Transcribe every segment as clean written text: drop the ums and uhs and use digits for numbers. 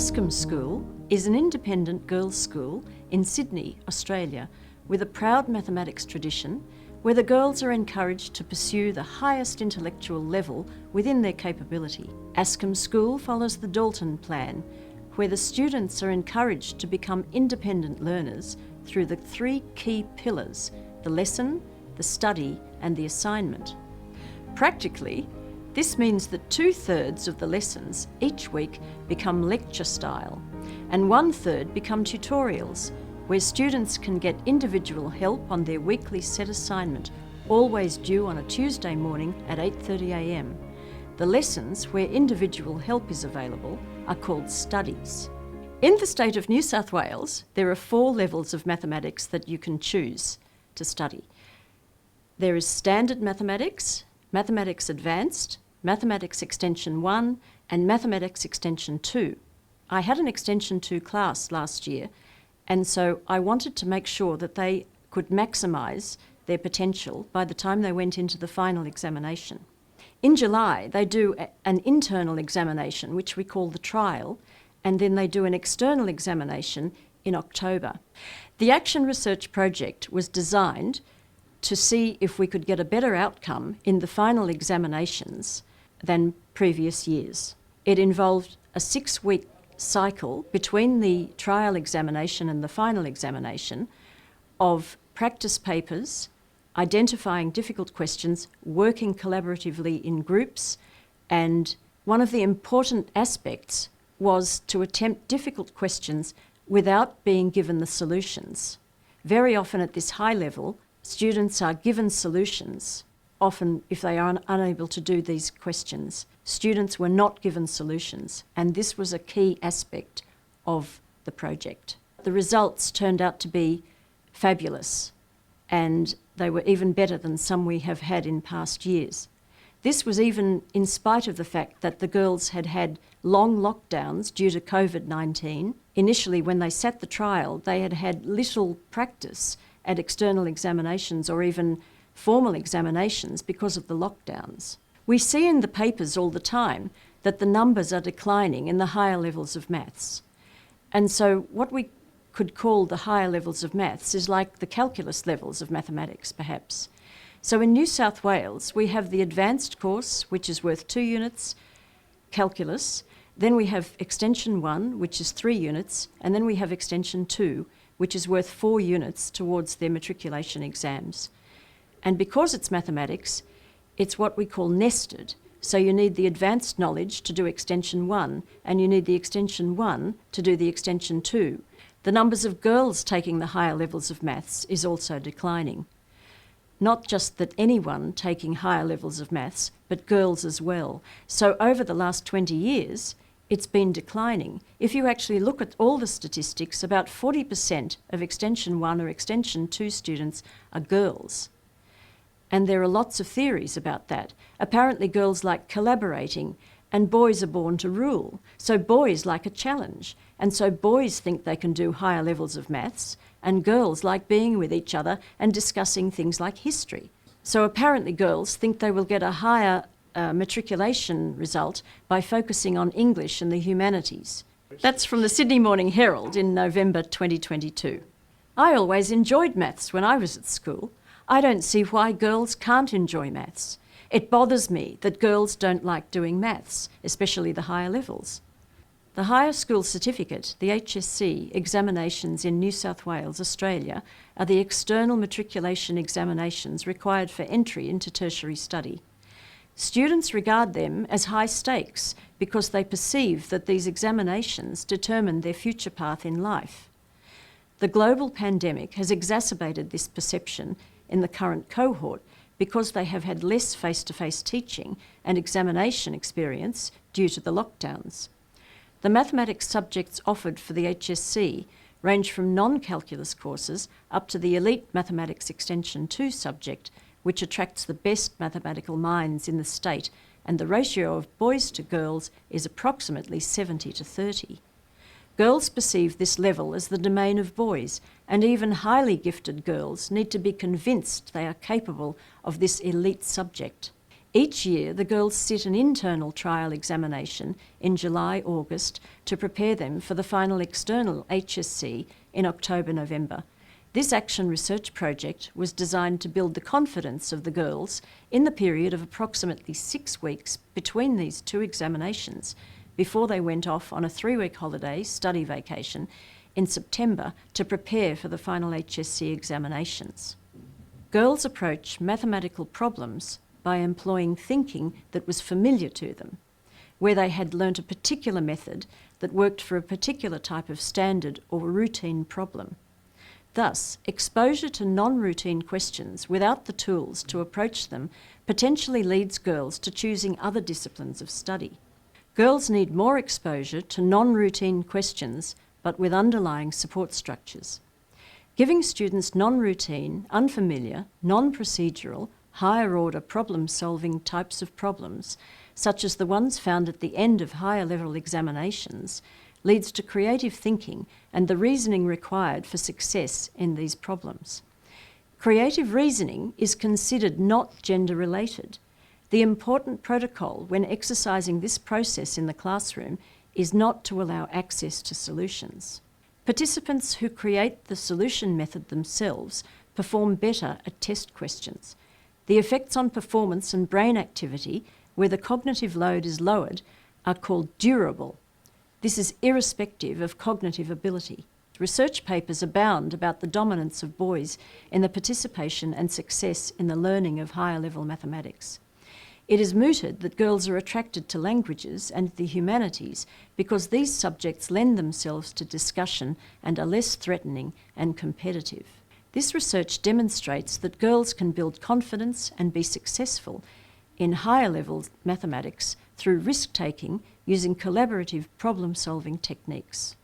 Ascombe School is an independent girls' school in Sydney, Australia, with a proud mathematics tradition where the girls are encouraged to pursue the highest intellectual level within their capability. Ascombe School follows the Dalton plan, where the students are encouraged to become independent learners through the three key pillars: the lesson, the study, and the assignment. Practically, this means that 2/3 of the lessons each week become lecture style, and 1/3 become tutorials, where students can get individual help on their weekly set assignment, always due on a Tuesday morning at 8:30 a.m. The lessons where individual help is available are called studies. In the state of New South Wales, there are 4 levels of mathematics that you can choose to study. There is Standard Mathematics, Mathematics Advanced, Mathematics Extension 1 and Mathematics Extension 2. I had an Extension 2 class last year, and so I wanted to make sure that they could maximise their potential by the time they went into the final examination. In July, they do an internal examination, which we call the trial, and then they do an external examination in October. The Action Research Project was designed to see if we could get a better outcome in the final examinations than previous years. It involved a 6-week cycle between the trial examination and the final examination of practice papers, identifying difficult questions, working collaboratively in groups, and one of the important aspects was to attempt difficult questions without being given the solutions. Very often at this high level, students are given solutions. Often, if they are unable to do these questions, students were not given solutions, and this was a key aspect of the project. The results turned out to be fabulous, and they were even better than some we have had in past years. This was even in spite of the fact that the girls had had long lockdowns due to COVID-19. Initially, when they sat the trial, they had had little practice at external examinations or even formal examinations because of the lockdowns. We see in the papers all the time that the numbers are declining in the higher levels of maths. And so what we could call the higher levels of maths is like the calculus levels of mathematics, perhaps. So in New South Wales, we have the advanced course, which is worth 2 units, calculus. Then we have Extension 1, which is 3 units, and then we have Extension 2, which is worth 4 units towards their matriculation exams. And because it's mathematics, it's what we call nested. So you need the advanced knowledge to do Extension 1, and you need the Extension 1 to do the Extension 2. The numbers of girls taking the higher levels of maths is also declining. Not just that anyone taking higher levels of maths, but girls as well. So over the last 20 years, it's been declining. If you actually look at all the statistics, about 40% of Extension 1 or Extension 2 students are girls. And there are lots of theories about that. Apparently girls like collaborating, and boys are born to rule. So boys like a challenge. And so boys think they can do higher levels of maths, and girls like being with each other and discussing things like history. So apparently girls think they will get a higher matriculation result by focusing on English and the humanities. That's from the Sydney Morning Herald in November 2022. I always enjoyed maths when I was at school. I don't see why girls can't enjoy maths. It bothers me that girls don't like doing maths, especially the higher levels. The Higher School Certificate, the HSC, examinations in New South Wales, Australia, are the external matriculation examinations required for entry into tertiary study. Students regard them as high stakes because they perceive that these examinations determine their future path in life. The global pandemic has exacerbated this perception in the current cohort because they have had less face-to-face teaching and examination experience due to the lockdowns. The mathematics subjects offered for the HSC range from non-calculus courses up to the elite Mathematics Extension 2 subject, which attracts the best mathematical minds in the state, and the ratio of boys to girls is approximately 70-30. Girls perceive this level as the domain of boys, and even highly gifted girls need to be convinced they are capable of this elite subject. Each year, the girls sit an internal trial examination in July-August to prepare them for the final external HSC in October-November. This action research project was designed to build the confidence of the girls in the period of approximately 6 weeks between these two examinations before they went off on a 3-week holiday study vacation in September to prepare for the final HSC examinations. Girls approach mathematical problems by employing thinking that was familiar to them, where they had learnt a particular method that worked for a particular type of standard or routine problem. Thus, exposure to non-routine questions without the tools to approach them potentially leads girls to choosing other disciplines of study. Girls need more exposure to non-routine questions, but with underlying support structures. Giving students non-routine, unfamiliar, non-procedural, higher-order problem-solving types of problems, such as the ones found at the end of higher-level examinations, leads to creative thinking and the reasoning required for success in these problems. Creative reasoning is considered not gender-related. The important protocol when exercising this process in the classroom is not to allow access to solutions. Participants who create the solution method themselves perform better at test questions. The effects on performance and brain activity, where the cognitive load is lowered, are called durable. This is irrespective of cognitive ability. Research papers abound about the dominance of boys in the participation and success in the learning of higher-level mathematics. It is mooted that girls are attracted to languages and the humanities because these subjects lend themselves to discussion and are less threatening and competitive. This research demonstrates that girls can build confidence and be successful in higher-level mathematics through risk-taking using collaborative problem-solving techniques.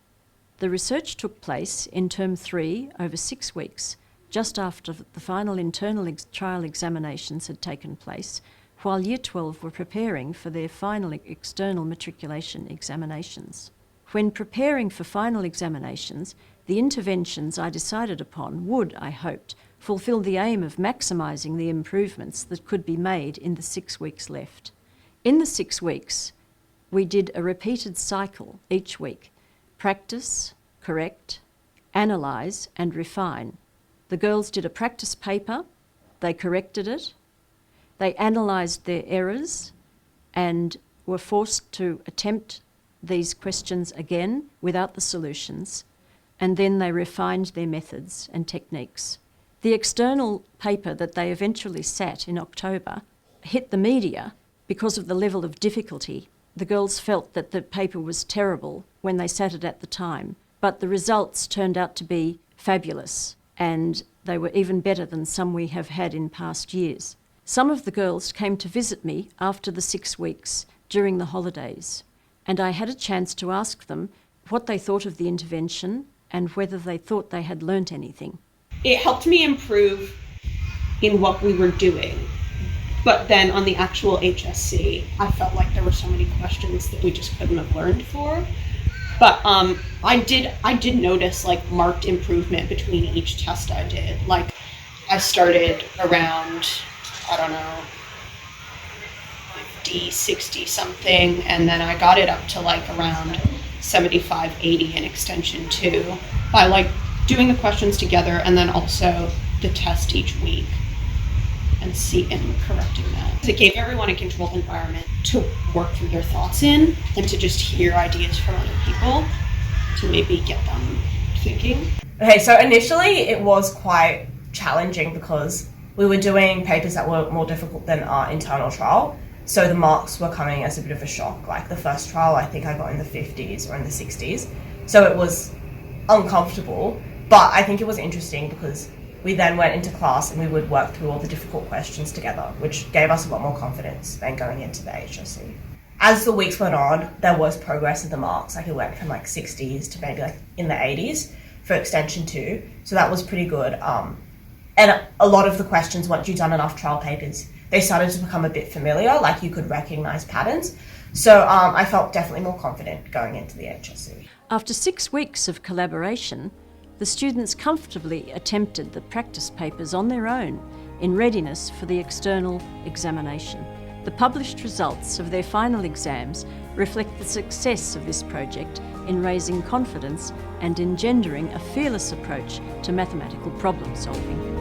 The research took place in Term 3 over 6 weeks, just after the final internal trial examinations had taken place, while Year 12 were preparing for their final external matriculation examinations. When preparing for final examinations, the interventions I decided upon would, I hoped, fulfil the aim of maximising the improvements that could be made in the 6 weeks left. In the 6 weeks, we did a repeated cycle each week: practice, correct, analyse and refine. The girls did a practice paper, they corrected it, they analysed their errors and were forced to attempt these questions again without the solutions, and then they refined their methods and techniques. The external paper that they eventually sat in October hit the media because of the level of difficulty. The girls felt that the paper was terrible when they sat it at the time, but the results turned out to be fabulous, and they were even better than some we have had in past years. Some of the girls came to visit me after the 6 weeks during the holidays, and I had a chance to ask them what they thought of the intervention and whether they thought they had learnt anything. It helped me improve in what we were doing, but then on the actual HSC, I felt like there were so many questions that we just couldn't have learned for. But I did notice like marked improvement between each test I did. Like I started around, I don't know, 50, 60 something, and then I got it up to like around 75, 80 in extension 2 by like doing the questions together and then also the test each week and correcting that. It gave everyone a controlled environment to work through their thoughts in and to just hear ideas from other people to maybe get them thinking. Okay, so initially it was quite challenging because we were doing papers that were more difficult than our internal trial. So the marks were coming as a bit of a shock. Like the first trial, I think I got in the 50s or in the 60s. So it was uncomfortable, but I think it was interesting because we then went into class and we would work through all the difficult questions together, which gave us a lot more confidence than going into the HSC. As the weeks went on, there was progress in the marks. Like it went from like 60s to maybe like in the 80s for extension 2. So that was pretty good. And a lot of the questions, once you've done enough trial papers, they started to become a bit familiar, like you could recognize patterns. So I felt definitely more confident going into the HSC. After 6 weeks of collaboration, the students comfortably attempted the practice papers on their own in readiness for the external examination. The published results of their final exams reflect the success of this project in raising confidence and engendering a fearless approach to mathematical problem solving.